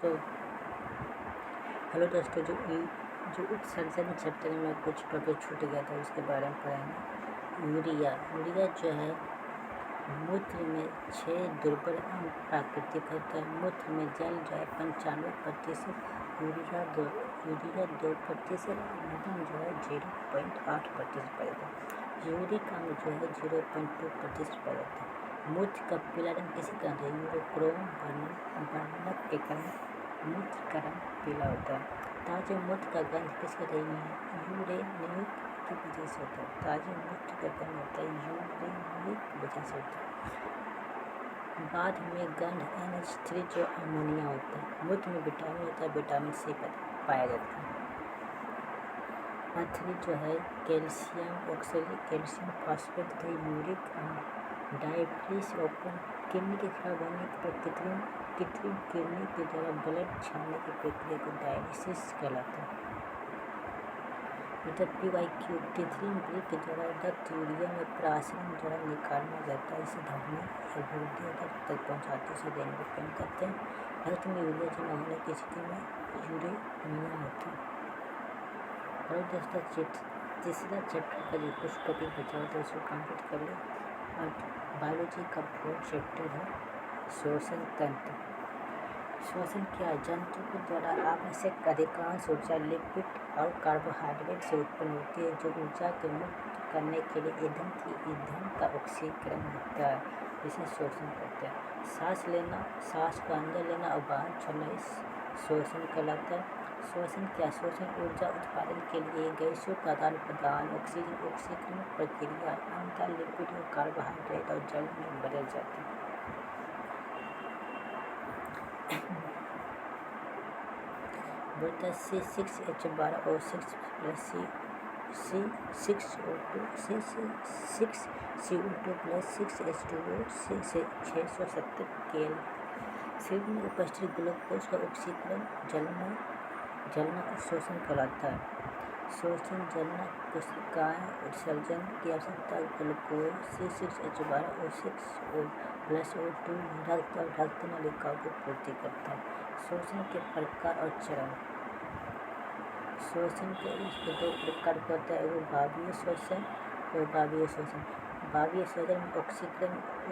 तो हेलो दोस्तों, जो उत्सर्जन चैप्टर में कुछ टॉपिक छूट गया था उसके बारे में पढ़ेंगे। यूरिया जो है मूत्र में 6 दुर्बल अम्ल प्राकृतिक होता है। मूत्र में जल जो है 95%, यूरिया 2%, अम्लता जो है 0.8% पाया जाता है। यूरिक अम्ल जो है 0.2% पाया जाता है। मूत्र का पीला रंग किसी कारण है यूरोक्रोम वर्णक के कारण मूत्र का रंग पीला होता है। ताजे मूत्र का गंध किसके यूरेनिक की वजह से होता है। ताजे मूत्र का गंध होता है यूरेनिक की वजह से होता है। बाद में गंध NH3 जो अमोनिया होता है। मूत्र में विटामिन होता है, विटामिन C पाया जाता है। पथरी जो है कैल्शियम ऑक्सलेट, कैल्शियम फॉस्फेट तथा यूरिक अम्ल। डायफ्रीज ओपन किडनी के खराब होने पर कृत्रिम किडनी के द्वारा ब्लड छानने की प्रक्रिया को डायलिसिस कहलाता है। PYQ कृत्रिम वृक्क के द्वारा रक्त यूरिया में प्राशन द्वारा निकालना जाता है। इसे धमनी या गुर्दे रक्त तक पहुँचाते हैं, इसे डिपेंड करते हैं। रक्त में यूरिया जमा होने की स्थिति में यूरेमिया होता है। और दोस्तों तीसरा चैप्टर का जो कुछ टॉपिक बचा होता है उसको कंप्लीट कर ले। और बायोलॉजी का 4th चैप्टर है श्वसन तंत्र। श्वसन क्या है? जंतु के द्वारा आवश्यक अधिकांश ऊर्जा लिपिड और कार्बोहाइड्रेट से उत्पन्न होती है, जो ऊर्जा को मुक्त करने के लिए ईंधन का ऑक्सीकरण होता है, जिसे श्वसन कहते हैं। सांस को अंदर लेना और बाहर छोड़ना इस श्वसन कहलाता है। श्वसन क्या? श्वसन ऊर्जा उत्पादन के लिए गैसों का आदान प्रदान, ऑक्सीकरण प्रक्रिया, अंतर लिपिड और कार्बोहाइड्रेट और जल में बदल जाती है। बोलता है C6H12O6 plus CO2 plus 6H2O 670 KL। शरीर में उपस्थित ग्लूकोज का ऑक्सीकरण जलना श्वसन कहलाता है। श्वसन जलना कोशिकाएं उत्सर्जन की आवश्यकता ग्लूकोज C6H12O6 प्लस O2 रक्त और रक्त नलिकाओं की पूर्ति करता है। श्वसन के प्रकार और चरण। श्वसन के इसके 2 प्रकार होता है, वो भावीय श्वसन और भावीय श्वसन। भावीय श्वसन में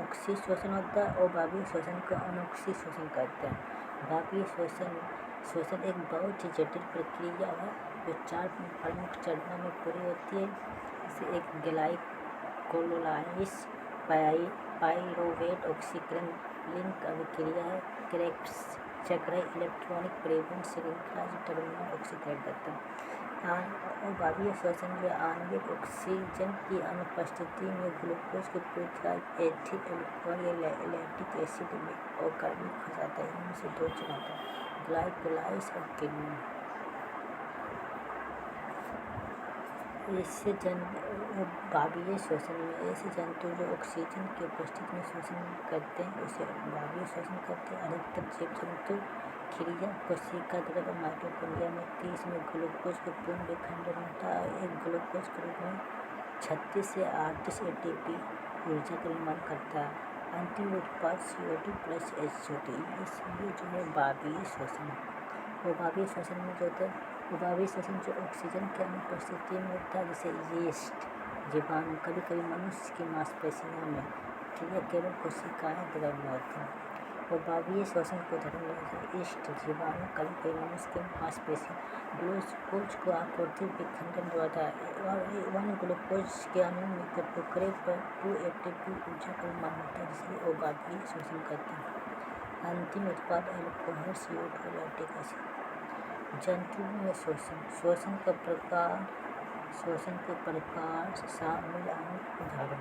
ऑक्सी श्वसन होता है और भावीय श्वसन को अनोक्सी श्वसन कहते हैं। भावीय श्वसन एक बहुत ही जटिल प्रक्रिया है जो 4 प्रमुख चरणों में पूरी होती है। इसे एक ग्लाइकोलाइसिस, पाइरूवेट ऑक्सीकरण लिंक अभिक्रिया है, क्रेब्स चक्र, इलेक्ट्रॉनिक परिवहन श्रृंखला जो टर्मिनल ऑक्सीकरण करता है। और भावीय श्वसन जो आणविक ऑक्सीजन की अनुपस्थिति में ग्लूकोज की पूर्ति एथिल अल्कोहल या लैक्टिक एसिड में और कार्बनिक हो जाता है। इनमें से 2 चरण होता है, ग्लाइकोलाइसिस और किण्वन। इससे भावीय श्वसन में ऐसे जंतु जो ऑक्सीजन की उपस्थिति में श्वसन करते हैं उसे भावीय श्वसन करते हैं। अधिकतर जीव जंतु क्रिया कोशिका द्रव्य माइटोकॉन्ड्रिया में 30 में ग्लूकोज के पूर्ण विखंडन होता है। एक ग्लूकोज के रूप में 36 से 38 ATP ऊर्जा का निर्माण करता है। अंतिम उत्पाद CO2 प्लस H2O। इसलिए जो है भावीय श्वसन। वो भावीय श्वसन में जो होता है भावीय श्वसन जो ऑक्सीजन की अनुपस्थिति में होता है, जैसे यीस्ट, जीवाणु, कभी कभी मनुष्य की मांसपेशियों में, ठीक है, केवल कोशिकाएं द्रव में होता है। और भावीय श्वसन को धर्म यीस्ट, जीवाणु, कभी कभी मनुष्य की मांसपेशियों ग्लूकोज को आपूर्ति विखंडन द्वारा और 1 ग्लूकोज के अणु के टुकड़े पर 2 ATP ऊर्जा का निर्माण होता है, जिसलिए वो भावीय श्वसन करते हैं। अंतिम उत्पाद अल्कोहल CO2 लैक्टिक एसिड। जंतु में श्वसन के प्रकार शामिल उदाहरण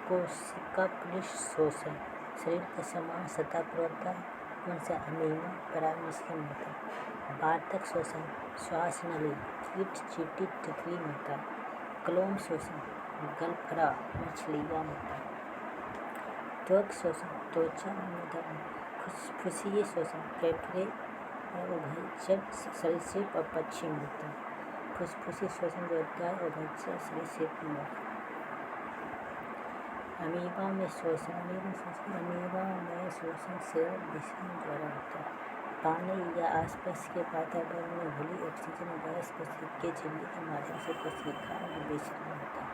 कोशिका पृष्ठ श्वसन शरीर के समान सतह पर होता है। कौन सा? अमीबा, पैरामीशियम होता है। बातक श्वसन श्वास नली, कीट, चींटी, तितली में होता है। क्लोम श्वसन गलफड़ा, मछलियाँ में होता है। त्वक श्वसन त्वचा में। फुस्फुसीय श्वसन फेफड़े और उभयचर सरीसृप और पक्षी में होता है। फुस्फुसीय श्वसन जो होता है उभयचर सरीसृप में होता है। अमीबा में श्वसन सेल विषम द्वारा होता है। पानी या आसपास के वातावरण में घुली ऑक्सीजन गैस के झिल्ली के माध्यम से कोशिका में विसर्जन होता है।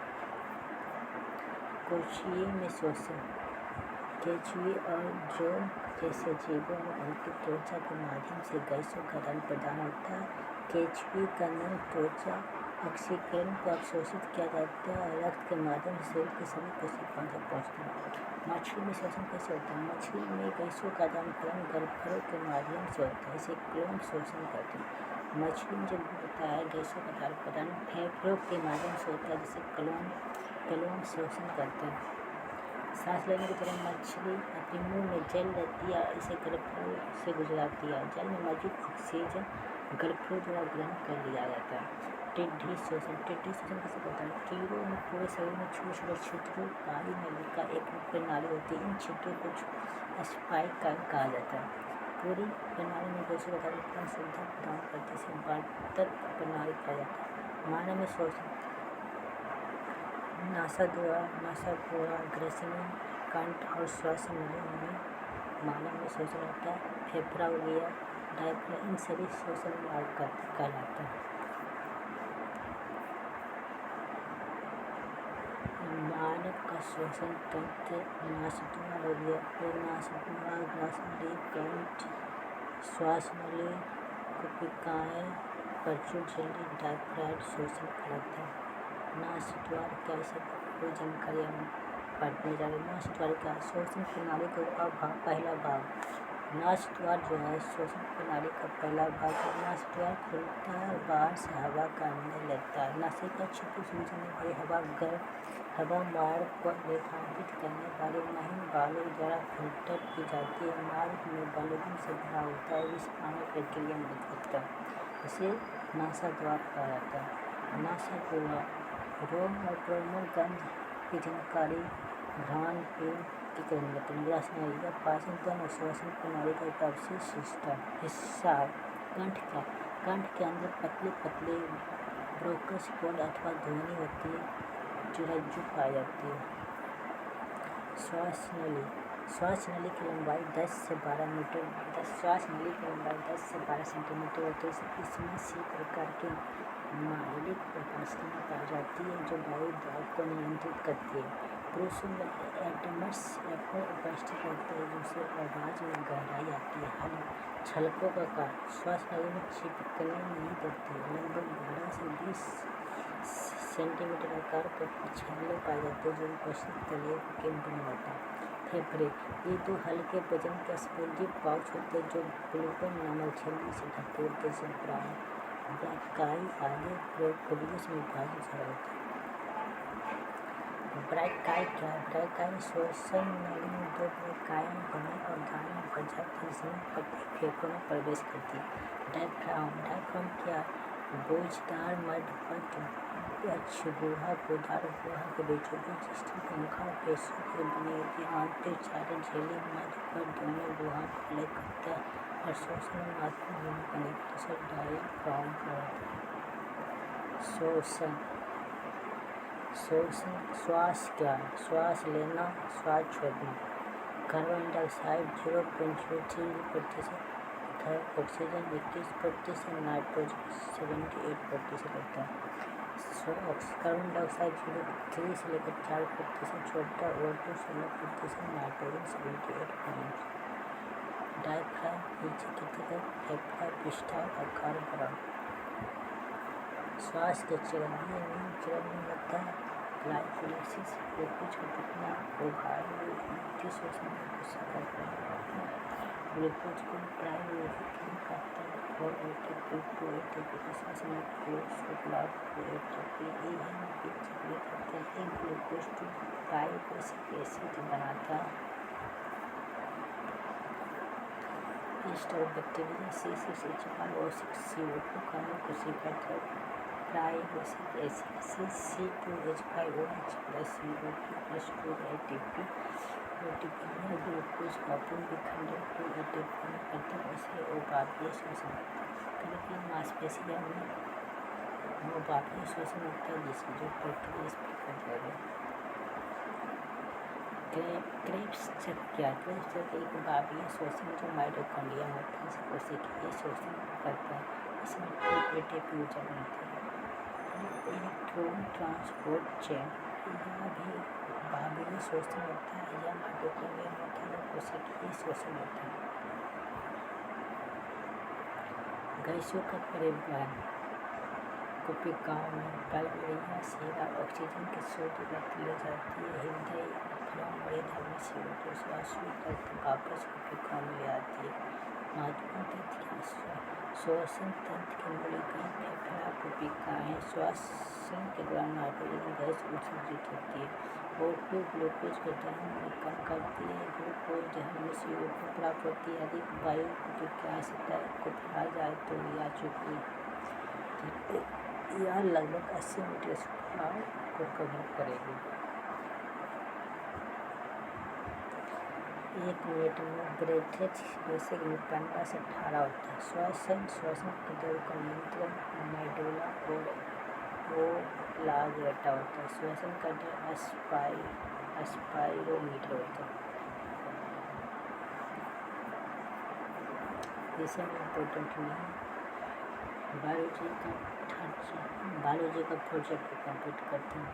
कोशिकीय में शोषण केंचुए और ड्रोन जैसे जीवों में उनकी त्वचा के माध्यम से गैसों का आदान प्रदान होता है। केंचुए का नम त्वचा ऑक्सीकरण को अवशोषित किया जाता है, रक्त के माध्यम से शरीर की सभी कोशिकाओं तक पहुँचता है। मछली में शोषण कैसे होता है? मछली में गैसों का आदान प्रदान गलफड़ों के माध्यम से होता है, इसे क्लोन शोषण कहते हैं। मछली में जब होता है गैसों का आदान प्रदान फेफड़ों के माध्यम से होता है, जिसे क्लोन शोषण करते हैं। सांस लेने की तरह मछली अपने मुंह में जल लेती है, इसे गलफड़ों से गुजराती है। जल में मौजूद ऑक्सीजन गलफड़ों द्वारा ग्रहण कर लिया जाता है। टिड्डी शोषण कैसे होता है? कीड़ों में पूरे शरीर में छोटे छोटे छिद्रों वाली नली का एक प्रणाली होती है। इन छिद्रों को स्पाइक कहा जाता है। पूरी प्रणाली में गैसों का आदान प्रदान सुविधा प्रदान करती है, इसे वातक प्रणाली कहा जाता है। मानव में शोषण नासाद्वारा ग्रसनी कंठ और श्वास नलियों में मानव में शोषण होता है। फेफड़ा हो गया, डायफ्राम, इन सभी शोषण मार्ग कहलाता है। मानव का श्वसन तंत्र नासाद्वार हो गया, और नासाद्वार ग्रसनी कंठ श्वास नली कोशिकाएं प्रचुर झिल्ली डायफ्राम शोषण कहलाता है। नासाद्वार कैसे कोई जानकारी हम पढ़ने जा रहे हैं। नासाद्वार का शोषण प्रणाली का पहला भाग। नासाद्वार जो है श्वसन प्रणाली का पहला भाग है। नासाद्वार खुलता है और बाहर से हवा का अंदर लेता है। नासिका क्षेत्र से जाने वाली हवा मार्ग को रेखांकित करने वाले महीन बालों द्वारा फिल्टर की जाती है। मार्ग में बलून से भरा होता है, इस पानी प्रक्रिया में मदद करता है, इसे नासाद्वार कहा जाता है। नासाद्वार रोम और प्रोमल गंध की जानकारी घ्राण की ग्रसनी पाचन तंत्र और श्वसन प्रणाली का एक अवशिष्ट हिस्सा। कंठ के अंदर पतले पतले ब्रोंकस पोड अथवा ध्वनि होती है जो रज्जु पाई जाती है। श्वास नली की लंबाई 10 से 12 मीटर श्वास नली की लंबाई 10 से 12 सेंटीमीटर होती है। इसमें सी प्रकार की मौलिक उपास्थाएं पाई जाती है जो वायु दाब को नियंत्रित करती है। पुरुषों में एटमस उपस्थित रहते हैं, जिससे आवाज में गहराई आती है। छलकों का आकार श्वास नली में चिपकने नहीं देती है। लगभग 12 से 20 सेंटीमीटर आकार के छल्ले पाए जाते हैं जो उपस्थित तलिए के केंद्र में होता है। फेफड़े ये दो हल्के वजन के स्पंजी पाउच होते हैं जो ग्लूकोन नामक झिल्ली से ढके होते हैं, जिसे ब्रैकाई आगे प्रोक्यूलियस में विभाजित होता है। ब्रैकाई क्या है? ब्रैकाई श्वसन नली में दो ब्रैकाएं बने और दाएं पर्याप्त है, जिसमें प्रत्येक फेफड़ों में प्रवेश करती है। डायफ्राम क्या? बोझदार मध्यपट गुहा के बीचों बीच स्थित पंखा पेशियों की बनी होती है। आंतरिक चारे झिल्ली मध्यपट दोनों गुहा को अलग करता है और श्वसन में महत्वपूर्ण भूमिका निभाता है, जिसे डायफ्राम कहा जाता है। शोषण श्वास क्या है? श्वास लेना, श्वास छोड़ना। कार्बन डाइऑक्साइड 0.03% तथा ऑक्सीजन 21%, नाइट्रोजन 78% होता है। कार्बन डाइऑक्साइड 0.3 से लेकर 4% छोड़ता है, O2 16%, नाइट्रोजन 78%। डायफ्राम नीचे की तरफ फेफड़ा पिस्टा आकार बड़ा। श्वास के चरण में होता है ग्लाइकोलाइसिस, ग्लूकोज का टूटना, ओभार शोषण ग्लूकोज को प्राइमरी करता है और एटीपी टू एटीपी का श्वसन चक्रिय करते हैं। ग्लूकोज टू ग्लाइकोसिक एसिड बनाता है। ईस्ट और बैक्टीरिया C6H12O6 CO2 का कोशिका प्राइमोसिक acid C2H5OH plus CO2 plus 2 ATP में ग्लूकोज का विखंडन 2 ATP में करता है, इसे उपापीय शोषण करके मांसपेशियों में उपापीय शोषण होता है, जिसकी जो प्रक्रिया इस प्रकार दिया गया। क्रेब्स चेक किया। क्रेब्स चेक एक वायवीय श्वसन जो माइटोकॉन्ड्रिया होता है, इसे कोशिकीय श्वसन करता है। इसमें ATP ऊर्जा बनती है। इलेक्ट्रॉन ट्रांसपोर्ट चेन, यह भी वायवीय श्वसन होता है। यह माइटोकॉन्ड्रिया होता है, कोशिकीय श्वसन होता है। गैसों का परिवहन कोशिकाओं में प्राइमरी सेवा ऑक्सीजन की शुद्ध गति ले जाती है। हृदय फेफड़ों बड़े धर्म में CO2 श्वासों तक वापस कोशिकाओं में ले आती है। महत्वपूर्ण तथ्य, श्वसन तंत्र की मूलभूत फेफड़ा कोशिकाएं श्वसन के दौरान नाइट्रोजन गैस उत्सर्जित होती है और फिर ग्लूकोज को दहन में कम करती है। ग्लूकोज दहन में CO2 प्राप्त होती है। अधिक वायु कोशिकाएं सतह को फैला जाए तो यह लगभग 80 मीटर स्क्वायर को कवर करेगी। 1 मिनट में ब्रेथलेट बेसिक में 15 से 18 होता है। श्वसन की दर का नियंत्रण मेडुला ओब्लांगेटा होता है। श्वसन का दर स्पाइरोमीटर होता है। जैसे में इम्पोर्टेंट नहीं, बायोलॉजी का फर्स्ट चैप्टर कंप्लीट करते हैं।